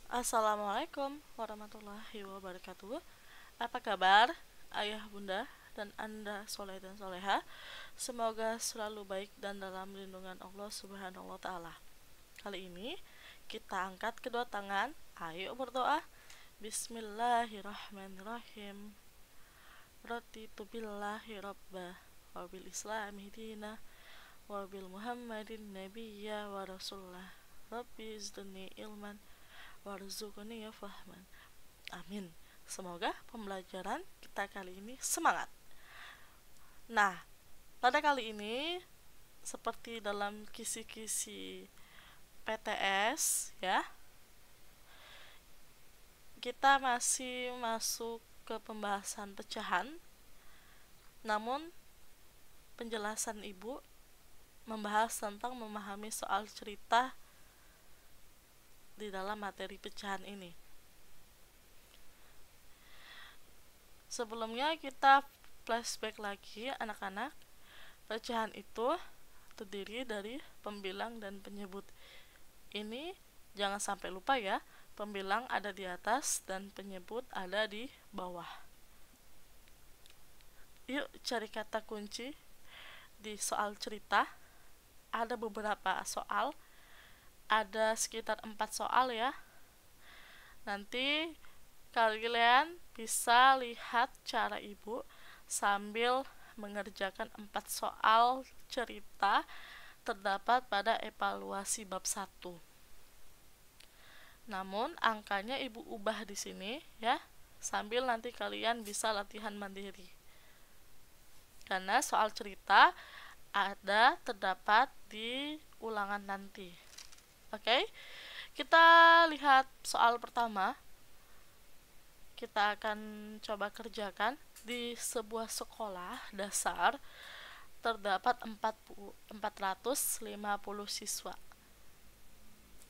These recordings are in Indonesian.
Assalamualaikum warahmatullahi wabarakatuh. Apa kabar ayah bunda dan anda soleh dan soleha? Semoga selalu baik dan dalam lindungan Allah subhanahu wa ta'ala. Kali ini kita angkat kedua tangan. Ayo berdoa. Bismillahirrahmanirrahim. Raditu billahi rabba wabil islami dina wabil muhammadin nabiyya wa rasulullah. Rabbi zidni ilman warzuqni fahman. Amin. Semoga pembelajaran kita kali ini semangat. Nah, pada kali ini seperti dalam kisi-kisi PTS ya, kita masih masuk ke pembahasan pecahan. Namun penjelasan ibu membahas tentang memahami soal cerita di dalam materi pecahan ini. Sebelumnya kita flashback lagi anak-anak. Pecahan itu terdiri dari pembilang dan penyebut. Ini jangan sampai lupa ya, pembilang ada di atas dan penyebut ada di bawah. Yuk cari kata kunci di soal cerita. Ada beberapa soal, ada sekitar 4 soal ya. Nanti kalian bisa lihat cara ibu sambil mengerjakan 4 soal cerita terdapat pada evaluasi bab 1. Namun angkanya ibu ubah di sini ya, sambil nanti kalian bisa latihan mandiri. Karena soal cerita ada terdapat di ulangan nanti. Oke? Kita lihat soal pertama. Kita akan coba kerjakan. Di sebuah sekolah dasar terdapat 450 siswa.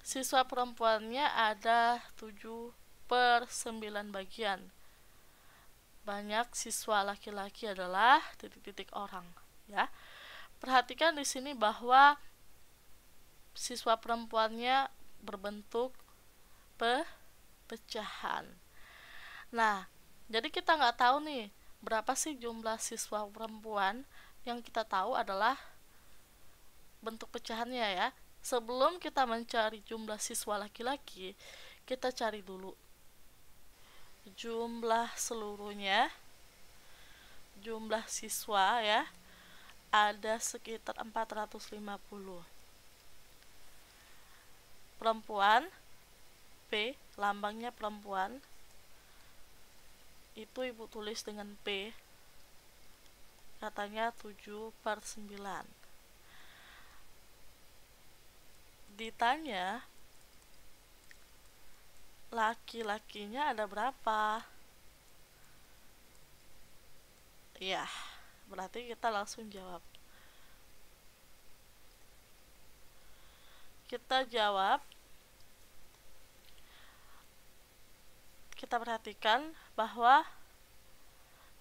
Siswa perempuannya ada 7/9 bagian. Banyak siswa laki-laki adalah titik-titik orang ya. Perhatikan di sini bahwa siswa perempuannya berbentuk pecahan. Nah, jadi kita nggak tahu nih berapa sih jumlah siswa perempuan. Yang kita tahu adalah bentuk pecahannya ya. Sebelum kita mencari jumlah siswa laki-laki, kita cari dulu jumlah seluruhnya. Jumlah siswa ya, ada sekitar 450. Perempuan, P, lambangnya perempuan, itu ibu tulis dengan P, katanya 7/9. Ditanya laki-lakinya ada berapa? Ya, berarti kita langsung jawab. Kita jawab. Kita perhatikan bahwa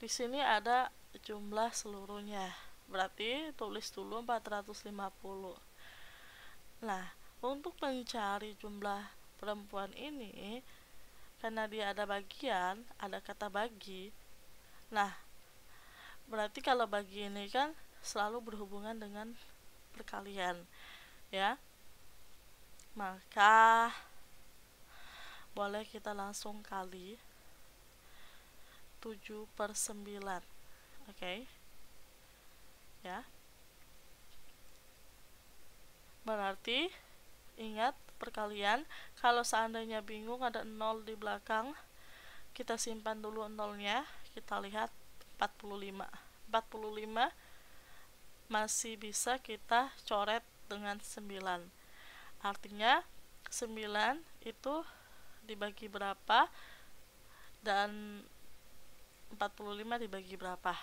di sini ada jumlah seluruhnya. Berarti tulis dulu 450. Nah, untuk mencari jumlah perempuan ini, karena dia ada bagian, ada kata bagi. Nah, berarti kalau bagi ini kan selalu berhubungan dengan perkalian ya. Maka boleh kita langsung kali 7/9. Oke. Ya. Berarti ingat perkalian, kalau seandainya bingung ada 0 di belakang, kita simpan dulu nolnya, kita lihat 45. 45 masih bisa kita coret dengan 9. Artinya 9 itu dibagi berapa dan 45 dibagi berapa.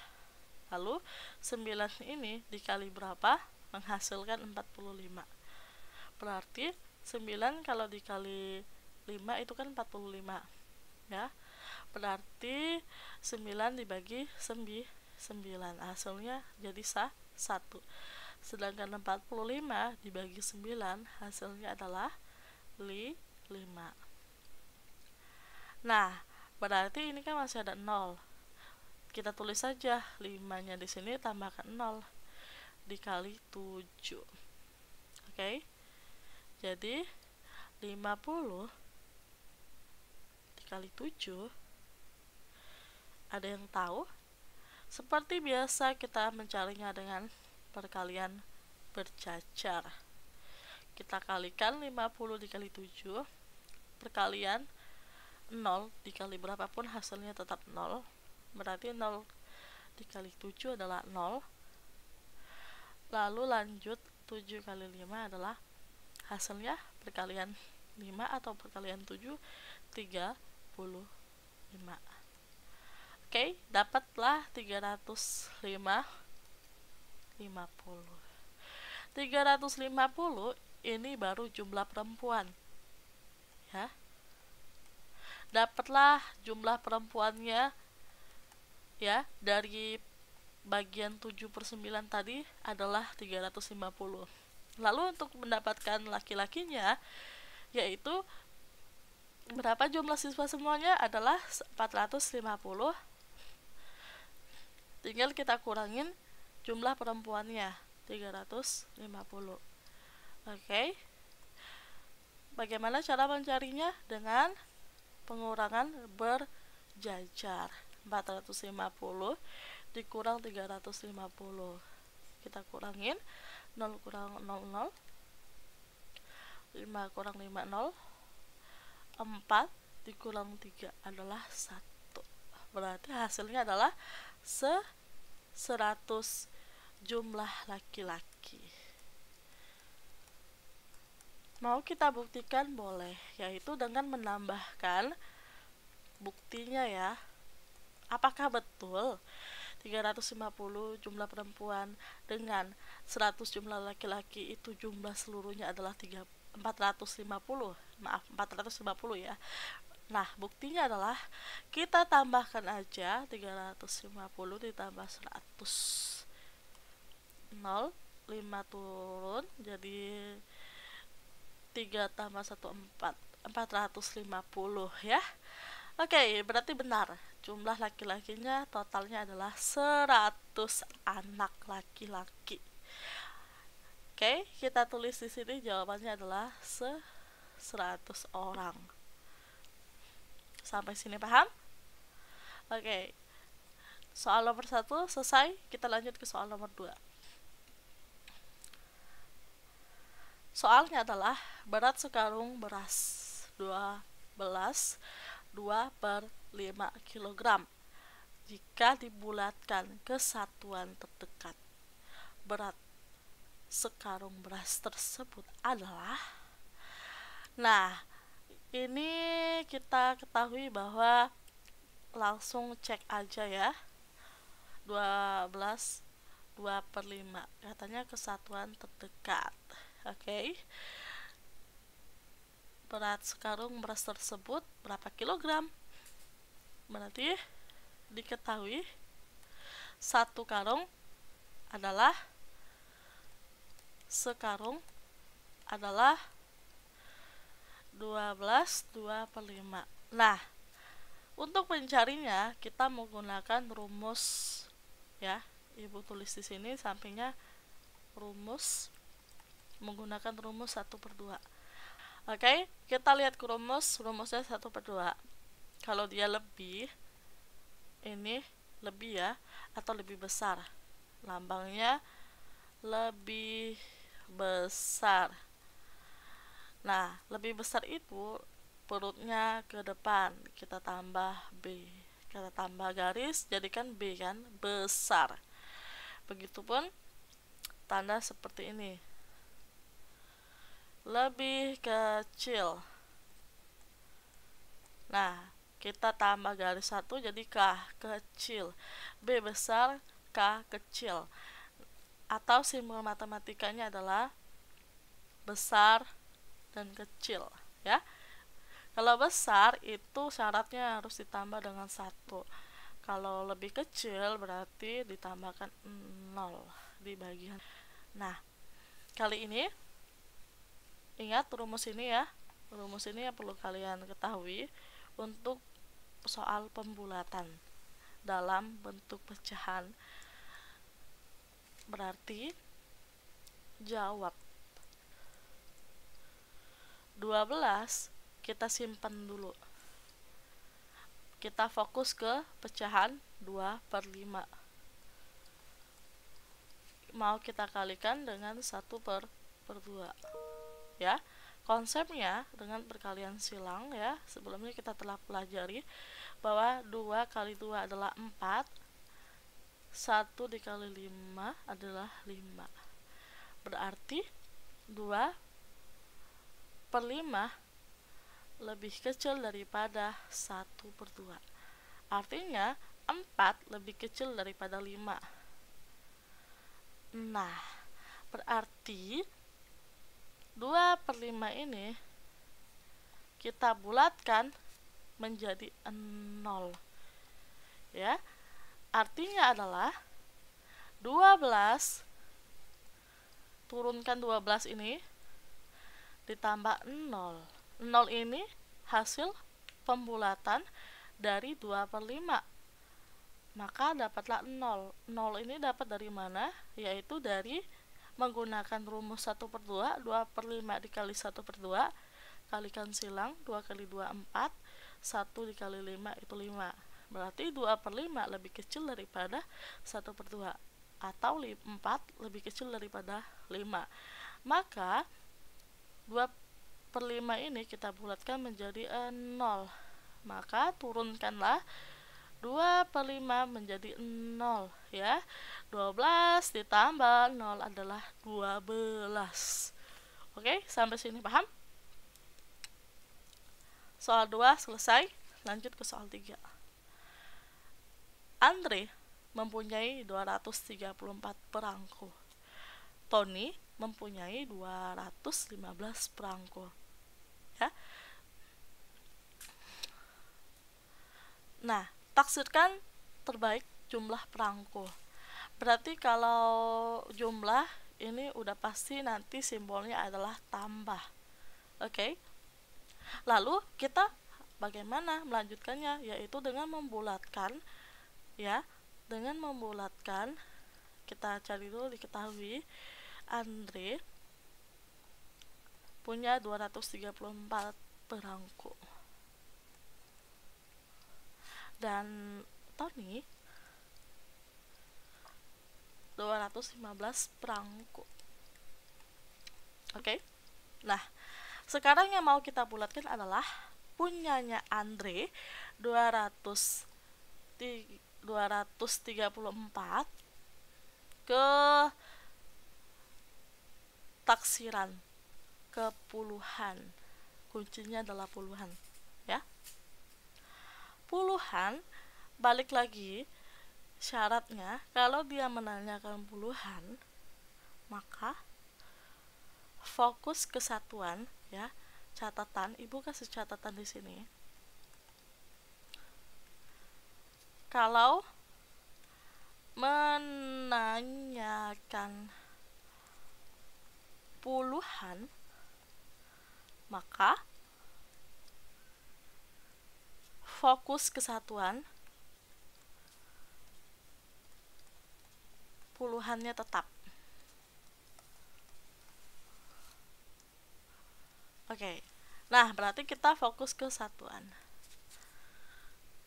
Lalu 9 ini dikali berapa menghasilkan 45. Berarti 9 kalau dikali 5 itu kan 45 ya. Berarti 9 dibagi 9, hasilnya jadi 1. Sedangkan 45 dibagi 9 hasilnya adalah 5. Nah, berarti ini kan masih ada 0. Kita tulis saja 5-nya di sini tambahkan 0 dikali 7. Oke. Jadi 50 dikali 7, ada yang tahu? Seperti biasa kita mencarinya dengan perkalian berjajar. Kita kalikan 50 dikali 7, perkalian 0 dikali berapapun hasilnya tetap 0. Berarti 0 dikali 7 adalah 0. Lalu lanjut 7 kali 5 adalah hasilnya perkalian 5 atau perkalian 7, 35. Oke, dapatlah 350. 350 ini baru jumlah perempuan. Ya. Dapatlah jumlah perempuannya ya dari bagian 7/9 tadi adalah 350. Lalu untuk mendapatkan laki-lakinya, yaitu berapa jumlah siswa semuanya adalah 450. Tinggal kita kurangin jumlah perempuannya 350. Oke. Bagaimana cara mencarinya? Dengan pengurangan berjajar. 450 dikurang 350. Kita kurangin 0 kurang 0, 0. 5 kurang 5, 0. 4 dikurang 3 adalah 1. Berarti hasilnya adalah 100 jumlah laki-laki. Mau kita buktikan? Boleh, yaitu dengan menambahkan buktinya ya. Apakah betul 350 jumlah perempuan dengan 100 jumlah laki-laki itu jumlah seluruhnya adalah 450? Maaf, 450 ya. Nah, buktinya adalah kita tambahkan aja 350 ditambah 100. 0, 5 turun jadi 3 tambah 1, 4. 450 ya. Oke, berarti benar. Jumlah laki-lakinya totalnya adalah 100 anak laki-laki. Oke, kita tulis di sini jawabannya adalah 100 orang. Sampai sini paham? Oke. Soal nomor 1 selesai, kita lanjut ke soal nomor 2. Soalnya adalah berat sekarung beras 2/5 kg. Jika dibulatkan ke satuan terdekat, berat sekarung beras tersebut adalah. Nah, ini kita ketahui bahwa langsung cek aja ya. 2/5 katanya kesatuan terdekat. Oke. Berat sekarung beras tersebut berapa kilogram? Berarti diketahui 1 karung adalah sekarung adalah 2/5. Nah, untuk mencarinya kita menggunakan rumus ya. Ibu tulis di sini sampingnya rumus, menggunakan rumus 1/2. Oke, kita lihat ke rumusnya 1/2. Kalau dia lebih, ini lebih ya, atau lebih besar, lambangnya lebih besar. Nah, lebih besar itu perutnya ke depan, kita tambah B, kita tambah garis, jadikan B kan, besar. Begitupun tanda seperti ini, lebih kecil. Nah, kita tambah garis 1 jadi K kecil, B besar, K kecil. Atau simbol matematikanya adalah besar dan kecil ya. Kalau besar itu syaratnya harus ditambah dengan 1. Kalau lebih kecil berarti ditambahkan 0 di bagian. Nah, kali ini ingat rumus ini ya. Rumus ini yang perlu kalian ketahui untuk soal pembulatan dalam bentuk pecahan. Berarti jawab 12 kita simpan dulu. Kita fokus ke pecahan 2/5. Mau kita kalikan dengan 1/2. Ya. Konsepnya dengan perkalian silang ya. Sebelumnya kita telah pelajari bahwa 2 kali 2 adalah 4. 1 dikali 5 adalah 5. Berarti 2/5 lebih kecil daripada 1/2. Artinya 4 lebih kecil daripada 5. Nah, berarti 2/5 ini kita bulatkan menjadi 0. Ya. Artinya adalah 12 turunkan 12 ini ditambah 0. 0 ini hasil pembulatan dari 2/5. Maka dapatlah 0. 0 ini dapat dari mana? Yaitu dari menggunakan rumus 1/2. 2/5 dikali 1/2. Kalikan silang. 2 kali 2 4. 1 dikali 5 itu 5. Berarti 2/5 lebih kecil daripada 1/2. Atau 4 lebih kecil daripada 5. Maka 2/5 ini kita bulatkan menjadi 0. Maka turunkanlah 2/5 menjadi 0 ya. 12 ditambah 0 adalah 12. Oke, sampai sini paham? Soal 2 selesai. Lanjut ke soal 3. Andre mempunyai 234 perangko. Tony mempunyai 215 perangko. Ya. Nah, taksirkan terbaik jumlah perangko. Berarti kalau jumlah ini udah pasti nanti simbolnya adalah tambah. Oke. Lalu kita bagaimana melanjutkannya? Yaitu dengan membulatkan ya. Dengan membulatkan kita cari dulu diketahui Andre punya 234 perangko. Dan Tony 215 perangko. Oke. Nah, sekarang yang mau kita bulatkan adalah punyanya Andre 234 ke taksiran, ke puluhan. Kuncinya adalah puluhan ya. Puluhan, balik lagi syaratnya kalau dia menanyakan puluhan maka fokus ke satuan ya. Catatan, Ibu kasih catatan di sini. Kalau menanyakan puluhan maka fokus ke satuan, puluhannya tetap. Oke. Nah, berarti kita fokus ke satuan.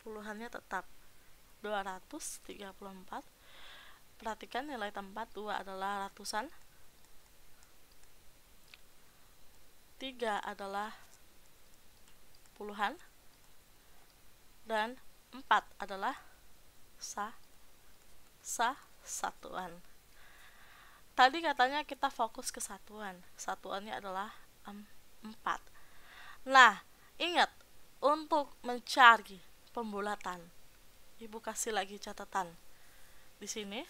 Puluhannya tetap 234. Perhatikan nilai tempat 2 adalah ratusan, 3 adalah puluhan, dan 4 adalah satuan. Tadi katanya kita fokus ke satuan. Satuannya adalah 4. Nah, ingat untuk mencari pembulatan, Ibu kasih lagi catatan di sini.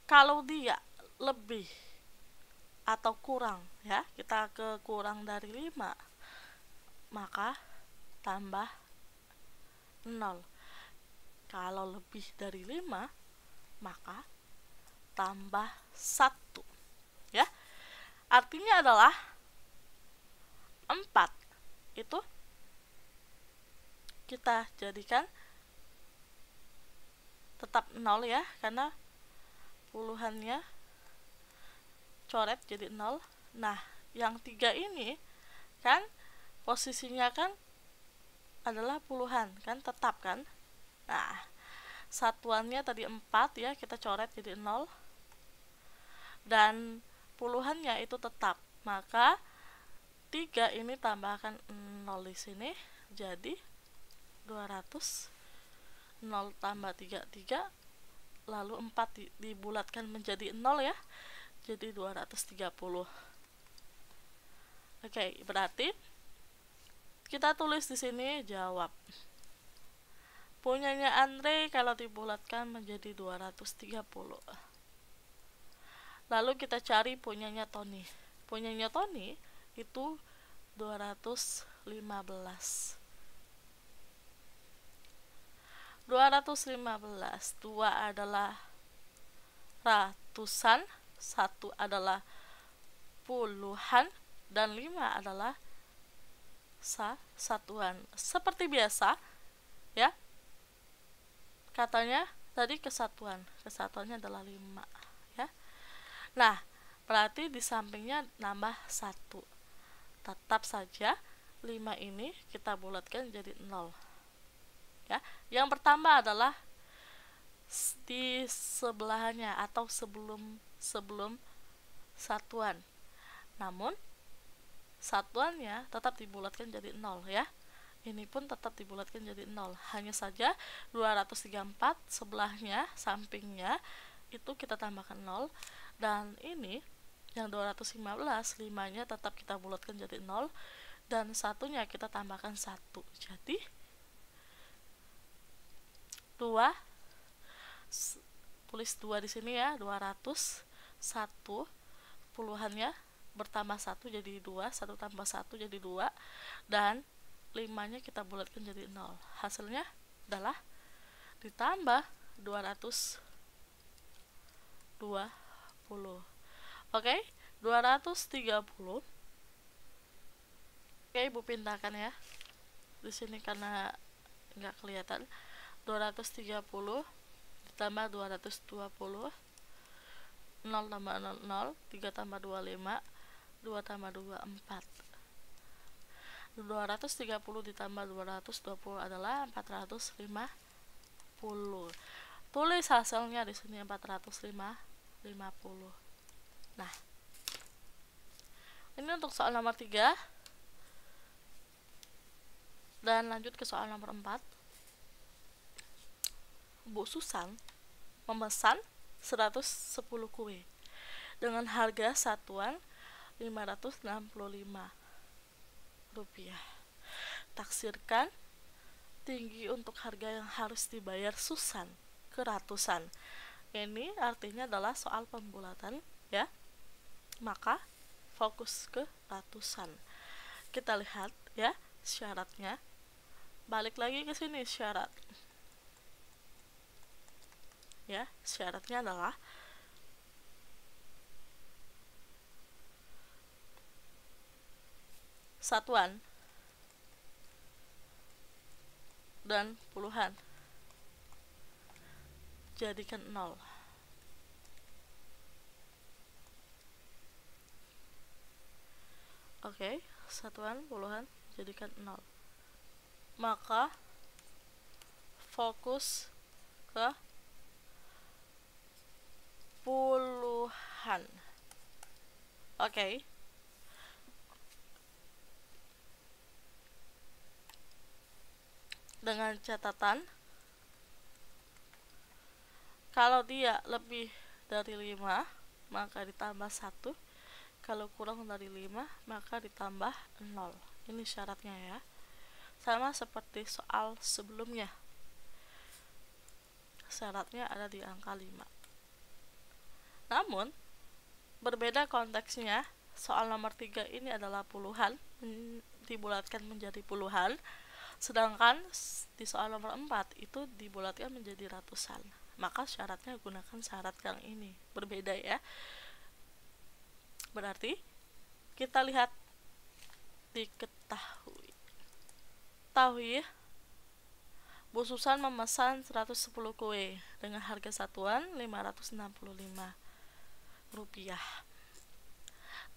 Kalau dia lebih atau kurang ya, kita ke kurang dari 5 maka tambah 0. Kalau lebih dari 5 maka tambah 1 ya. Artinya adalah 4 itu kita jadikan tetap 0 ya, karena puluhannya coret jadi 0. Nah, yang 3 ini kan posisinya kan adalah puluhan, kan tetap kan. Nah, satuannya tadi 4 ya, kita coret jadi 0. Dan puluhannya itu tetap. Maka 3 ini tambahkan 0 di sini jadi 200. 0 tambah 3 3, lalu 4 dibulatkan menjadi 0 ya. Jadi 230. Oke, berarti kita tulis di sini jawab. Punyanya Andre kalau dibulatkan menjadi 230. Lalu kita cari punyanya Tony. Punyanya Tony itu 215. 215, 2 adalah ratusan, 1 adalah puluhan, dan 5 adalah satuan. Seperti biasa ya, katanya tadi kesatuan, kesatuannya adalah 5 ya. Nah, berarti di sampingnya nambah 1. Tetap saja 5 ini kita bulatkan jadi 0 ya. Yang pertama adalah di sebelahnya atau sebelum satuan, namun satuannya tetap dibulatkan jadi 0 ya. Ini pun tetap dibulatkan jadi 0. Hanya saja 234 sebelahnya, sampingnya itu kita tambahkan 0. Dan ini yang 215, 5-nya tetap kita bulatkan jadi 0. Dan satunya kita tambahkan 1. Jadi 2, tulis 2 di sini ya, 200, 1 puluhannya bertambah 1 jadi 2, 1 tambah 1 jadi 2, dan 5-nya kita bulatkan jadi 0. Hasilnya adalah ditambah 220. Oke, 230. Oke, Ibu pindahkan ya. Di sini karena nggak kelihatan. 230 ditambah 220. 0 tambah 0, 0, 3 tambah 2, 5, 2 tambah 2, 4. 230 ditambah 220 adalah 450. Tulis hasilnya di sini 450. Nah, ini untuk soal nomor 3. Dan lanjut ke soal nomor 4. Bu Susan memesan 110 kue dengan harga satuan Rp565. Taksirkan tinggi untuk harga yang harus dibayar Susan ke ratusan. Ini artinya adalah soal pembulatan ya. Maka fokus ke ratusan. Kita lihat ya syaratnya. Balik lagi ke sini syarat. Ya, syaratnya adalah satuan dan puluhan jadikan 0. Oke, satuan puluhan jadikan 0. Maka fokus ke puluhan. Oke. Dengan catatan kalau dia lebih dari 5 maka ditambah 1, kalau kurang dari 5 maka ditambah 0. Ini syaratnya ya, sama seperti soal sebelumnya, syaratnya ada di angka 5. Namun berbeda konteksnya. Soal nomor 3 ini adalah puluhan, dibulatkan menjadi puluhan, sedangkan di soal nomor 4 itu dibulatkan menjadi ratusan. Maka syaratnya gunakan syarat yang ini, berbeda ya. Berarti kita lihat diketahui. Tahu ya, Bu Susan memesan 110 kue dengan harga satuan Rp565.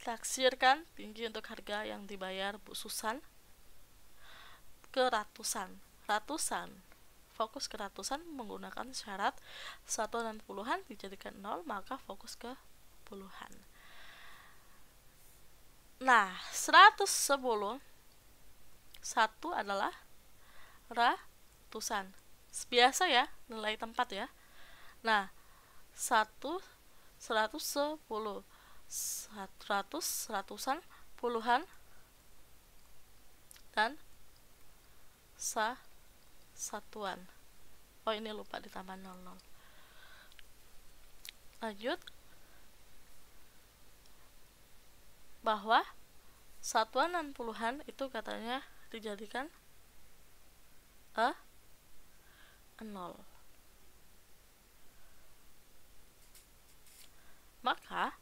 Taksirkan tinggi untuk harga yang dibayar Bu Susan ke ratusan. Fokus ke ratusan menggunakan syarat satuan dan puluhan dijadikan 0, maka fokus ke puluhan. Nah, 110 1 adalah ratusan. Biasa ya, nilai tempat ya. Nah, 110 ratusan, puluhan, dan satuan. Oh, ini lupa ditambah 00. Lanjut, bahwa satuan dan puluhan itu katanya dijadikan 0. Maka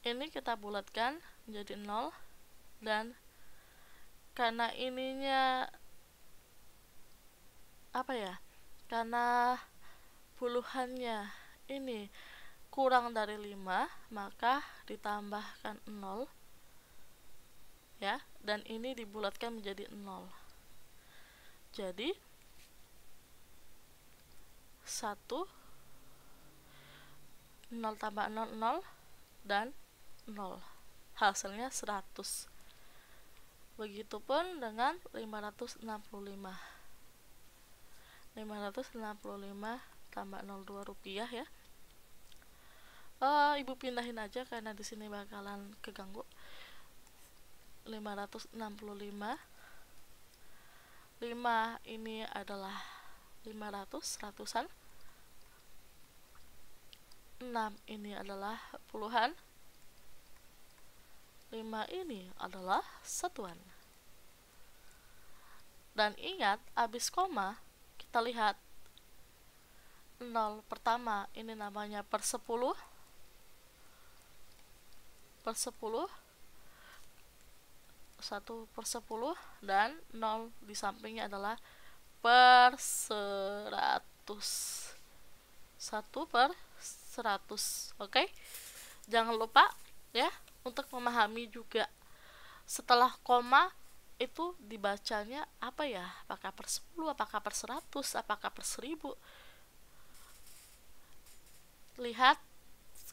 ini kita bulatkan menjadi 0, dan karena ininya karena puluhannya ini kurang dari 5, maka ditambahkan 0 ya, dan ini dibulatkan menjadi 0. Jadi 1 0 tambah 0 0 dan 0, hasilnya 100. Begitupun dengan 565 tambah 02 rupiah ya. Ibu pindahin aja karena di sini bakalan keganggu. 565, 5 ini adalah 500 ratusan, 6 ini adalah puluhan, 5 ini adalah satuan. Dan ingat, habis koma kita lihat 0 pertama ini namanya per 10, 1/10, dan 0 di sampingnya adalah per 100. 1/100. Oke? Jangan lupa ya untuk memahami juga setelah koma itu dibacanya apa ya? Apakah per 10, apakah per 100, apakah per 1000? Lihat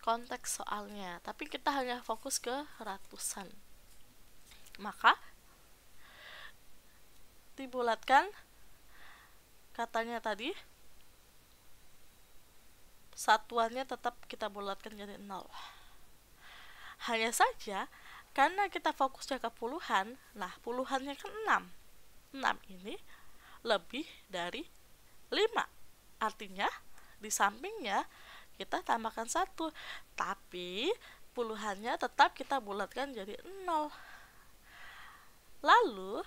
konteks soalnya, tapi kita hanya fokus ke ratusan. Maka dibulatkan katanya tadi, satuannya tetap kita bulatkan jadi 0. Hanya saja karena kita fokusnya ke puluhan, nah puluhannya kan 6. 6 ini lebih dari 5. Artinya di sampingnya kita tambahkan 1, tapi puluhannya tetap kita bulatkan jadi 0. Lalu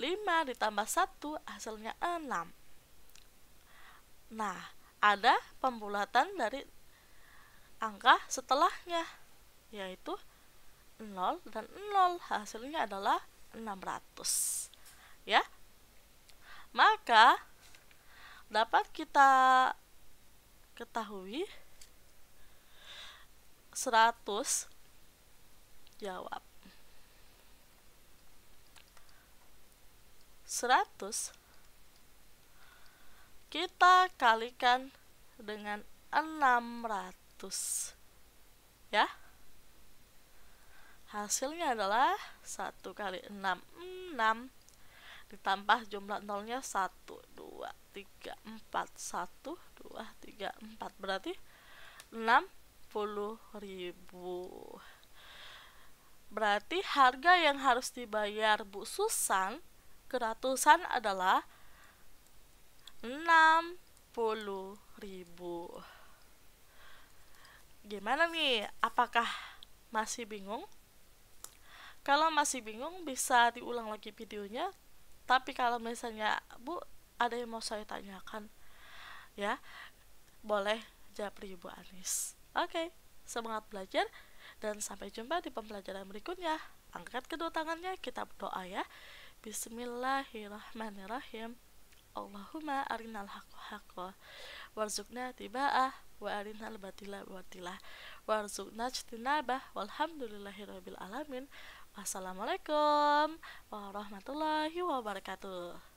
5 ditambah 1 hasilnya 6. Nah, ada pembulatan dari angka setelahnya, yaitu 0 dan 0, hasilnya adalah 600 ya. Maka dapat kita ketahui 100 jawab 100 kita kalikan dengan 600 ya. Hasilnya adalah 1 kali 6 6 ditambah jumlah nolnya 1 2 3 4 1 2 3 4, berarti 60.000. Berarti harga yang harus dibayar Bu Susan ke ratusan adalah 60.000. Gimana nih? Apakah masih bingung? Kalau masih bingung bisa diulang lagi videonya. Tapi kalau misalnya Bu ada yang mau saya tanyakan ya, boleh japri Bu Anis. Oke, semangat belajar dan sampai jumpa di pembelajaran berikutnya. Angkat kedua tangannya, kita berdoa ya. Bismillahirrahmanirrahim. Allahumma arinal haqqa haqqa warzuqna tiba'ah wa arinal batila batila warzuqna ijtinabah walhamdulillahirabbil alamin. Wassalamualaikum warahmatullahi wabarakatuh.